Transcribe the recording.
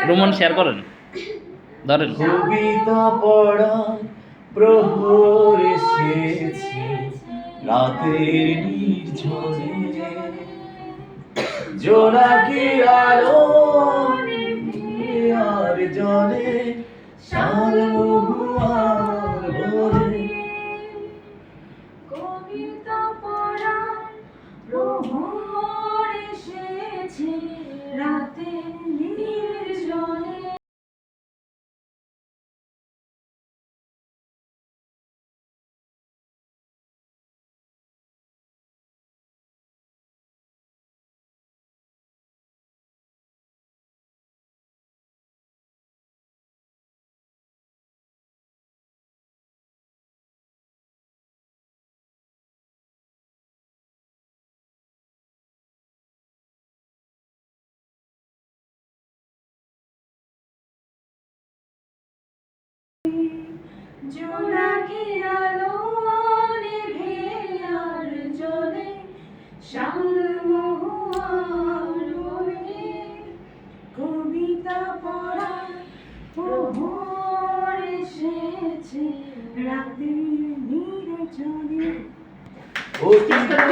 Roman share করেন, ধরেন। কবিতা পড়া প্রহর এসেছে রাতের নির্ঝরে, জোনাকি আলো আর জলে শালমহুয়ার ভোরে। কবিতা পড়া প্রহর এসেছে রাতে নির্জনে। জোনাকির আলো নিভে আর জ্বলে শালমহুয়ার ভোরে। কবিতা পড়া প্রহর এসেছে রাতে নির্জনে।